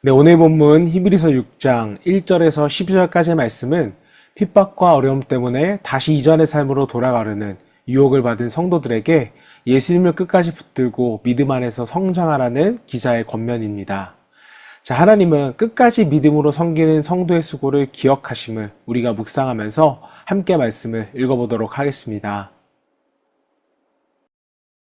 네, 오늘 본문 히브리서 6장 1절에서 12절까지의 말씀은 핍박과 어려움 때문에 다시 이전의 삶으로 돌아가려는 유혹을 받은 성도들에게 예수님을 끝까지 붙들고 믿음 안에서 성장하라는 기자의 권면입니다. 자, 하나님은 끝까지 믿음으로 섬기는 성도의 수고를 기억하심을 우리가 묵상하면서 함께 말씀을 읽어보도록 하겠습니다.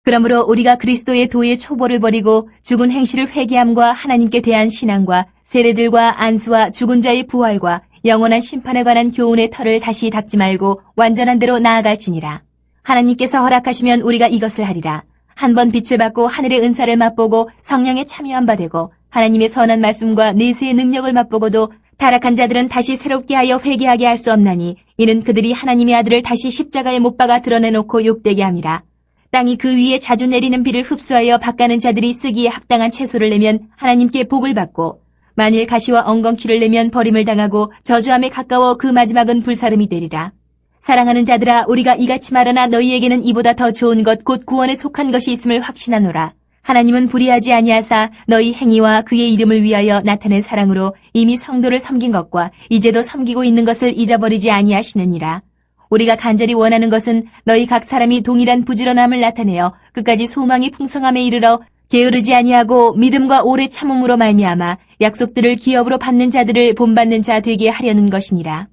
그러므로 우리가 그리스도의 도의 초보를 버리고 죽은 행실을 회개함과 하나님께 대한 신앙과 세례들과 안수와 죽은 자의 부활과 영원한 심판에 관한 교훈의 털을 다시 닦지 말고 완전한 대로 나아갈지니라. 하나님께서 허락하시면 우리가 이것을 하리라. 한 번 빛을 받고 하늘의 은사를 맛보고 성령에 참여한 바 되고 하나님의 선한 말씀과 내세의 능력을 맛보고도 타락한 자들은 다시 새롭게 하여 회개하게 할 수 없나니 이는 그들이 하나님의 아들을 다시 십자가에 못 박아 드러내놓고 욕되게 함이라. 땅이 그 위에 자주 내리는 비를 흡수하여 밭가는 자들이 쓰기에 합당한 채소를 내면 하나님께 복을 받고 만일 가시와 엉겅퀴를 내면 버림을 당하고 저주함에 가까워 그 마지막은 불사름이 되리라. 사랑하는 자들아, 우리가 이같이 말하나 너희에게는 이보다 더 좋은 것 곧 구원에 속한 것이 있음을 확신하노라. 하나님은 불의하지 아니하사 너희 행위와 그의 이름을 위하여 나타낸 사랑으로 이미 성도를 섬긴 것과 이제도 섬기고 있는 것을 잊어버리지 아니하시느니라. 우리가 간절히 원하는 것은 너희 각 사람이 동일한 부지런함을 나타내어 끝까지 소망이 풍성함에 이르러 게으르지 아니하고 믿음과 오래 참음으로 말미암아 약속들을 기업으로 받는 자들을 본받는 자 되게 하려는 것이니라.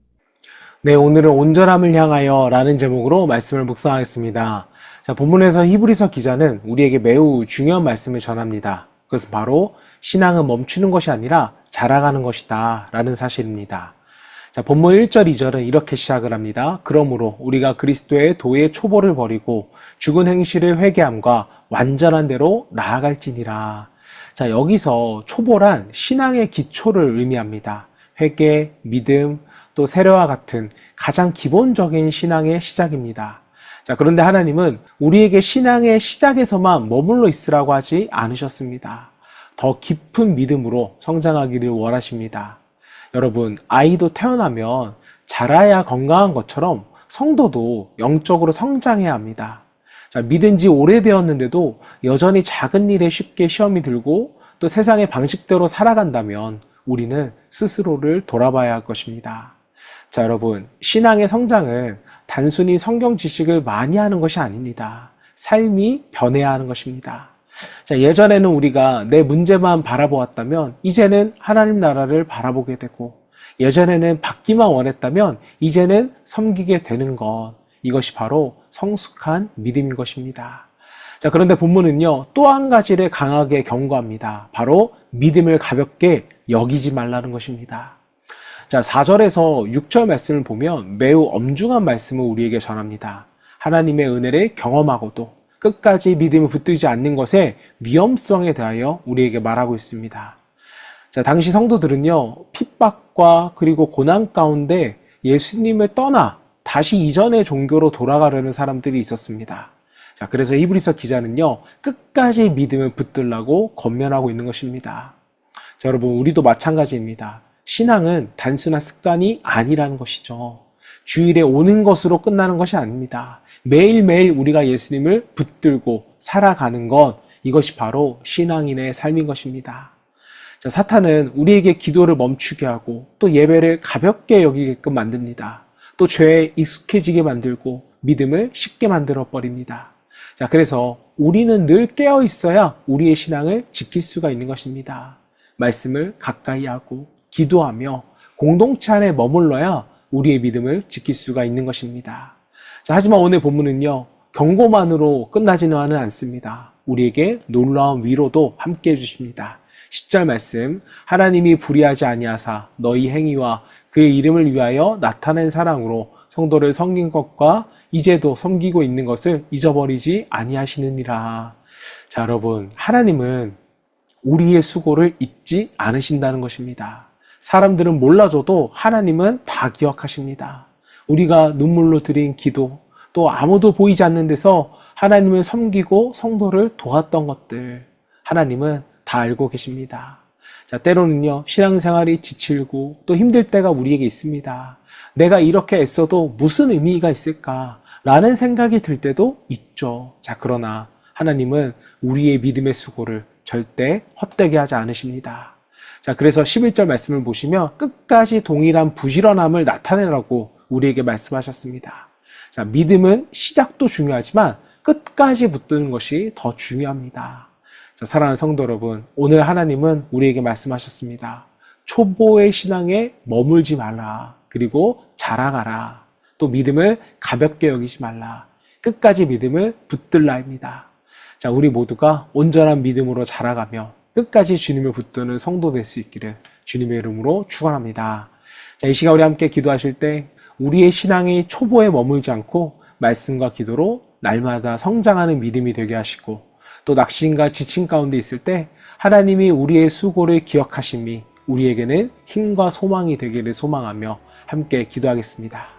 네, 오늘은 온전함을 향하여 라는 제목으로 말씀을 묵상하겠습니다. 자, 본문에서 히브리서 기자는 우리에게 매우 중요한 말씀을 전합니다. 그것은 바로 신앙은 멈추는 것이 아니라 자라가는 것이다 라는 사실입니다. 자, 본문 1절, 2절은 이렇게 시작을 합니다. 그러므로 우리가 그리스도의 도의 초보를 버리고 죽은 행실을 회개함과 완전한 대로 나아갈지니라. 자, 여기서 초보란 신앙의 기초를 의미합니다. 회개, 믿음, 또 세례와 같은 가장 기본적인 신앙의 시작입니다. 자, 그런데 하나님은 우리에게 신앙의 시작에서만 머물러 있으라고 하지 않으셨습니다. 더 깊은 믿음으로 성장하기를 원하십니다. 여러분, 아이도 태어나면 자라야 건강한 것처럼 성도도 영적으로 성장해야 합니다. 자, 믿은 지 오래되었는데도 여전히 작은 일에 쉽게 시험이 들고 또 세상의 방식대로 살아간다면 우리는 스스로를 돌아봐야 할 것입니다. 자, 여러분, 신앙의 성장은 단순히 성경 지식을 많이 하는 것이 아닙니다. 삶이 변해야 하는 것입니다. 자, 예전에는 우리가 내 문제만 바라보았다면 이제는 하나님 나라를 바라보게 되고, 예전에는 받기만 원했다면 이제는 섬기게 되는 것, 이것이 바로 성숙한 믿음인 것입니다. 자, 그런데 본문은요, 또 한 가지를 강하게 경고합니다. 바로 믿음을 가볍게 여기지 말라는 것입니다. 자, 4절에서 6절 말씀을 보면 매우 엄중한 말씀을 우리에게 전합니다. 하나님의 은혜를 경험하고도 끝까지 믿음을 붙들지 않는 것의 위험성에 대하여 우리에게 말하고 있습니다. 자, 당시 성도들은요, 핍박과 그리고 고난 가운데 예수님을 떠나 다시 이전의 종교로 돌아가려는 사람들이 있었습니다. 자, 그래서 히브리서 기자는요, 끝까지 믿음을 붙들라고 권면하고 있는 것입니다. 자, 여러분, 우리도 마찬가지입니다. 신앙은 단순한 습관이 아니라는 것이죠. 주일에 오는 것으로 끝나는 것이 아닙니다. 매일매일 우리가 예수님을 붙들고 살아가는 것, 이것이 바로 신앙인의 삶인 것입니다. 자, 사탄은 우리에게 기도를 멈추게 하고 또 예배를 가볍게 여기게끔 만듭니다. 또 죄에 익숙해지게 만들고 믿음을 쉽게 만들어 버립니다. 자, 그래서 우리는 늘 깨어 있어야 우리의 신앙을 지킬 수가 있는 것입니다. 말씀을 가까이 하고 기도하며 공동체 안에 머물러야 우리의 믿음을 지킬 수가 있는 것입니다. 자, 하지만 오늘 본문은요, 경고만으로 끝나지는 않습니다. 우리에게 놀라운 위로도 함께 해주십니다. 10절 말씀, 하나님이 불의하지 아니하사 너희 행위와 그의 이름을 위하여 나타낸 사랑으로 성도를 섬긴 것과 이제도 섬기고 있는 것을 잊어버리지 아니하시느니라. 자, 여러분, 하나님은 우리의 수고를 잊지 않으신다는 것입니다. 사람들은 몰라줘도 하나님은 다 기억하십니다. 우리가 눈물로 드린 기도, 또 아무도 보이지 않는 데서 하나님을 섬기고 성도를 도왔던 것들, 하나님은 다 알고 계십니다. 자, 때로는요, 신앙생활이 지칠고 또 힘들 때가 우리에게 있습니다. 내가 이렇게 애써도 무슨 의미가 있을까? 라는 생각이 들 때도 있죠. 자, 그러나 하나님은 우리의 믿음의 수고를 절대 헛되게 하지 않으십니다. 자, 그래서 11절 말씀을 보시면 끝까지 동일한 부지런함을 나타내라고 우리에게 말씀하셨습니다. 자, 믿음은 시작도 중요하지만 끝까지 붙드는 것이 더 중요합니다. 자, 사랑하는 성도 여러분, 오늘 하나님은 우리에게 말씀하셨습니다. 초보의 신앙에 머물지 말라. 그리고 자라가라. 또 믿음을 가볍게 여기지 말라. 끝까지 믿음을 붙들라입니다. 자, 우리 모두가 온전한 믿음으로 자라가며 끝까지 주님을 붙드는 성도 될 수 있기를 주님의 이름으로 축원합니다. 자, 이 시간 우리 함께 기도하실 때 우리의 신앙이 초보에 머물지 않고 말씀과 기도로 날마다 성장하는 믿음이 되게 하시고 또 낙심과 지침 가운데 있을 때 하나님이 우리의 수고를 기억하심이 우리에게는 힘과 소망이 되기를 소망하며 함께 기도하겠습니다.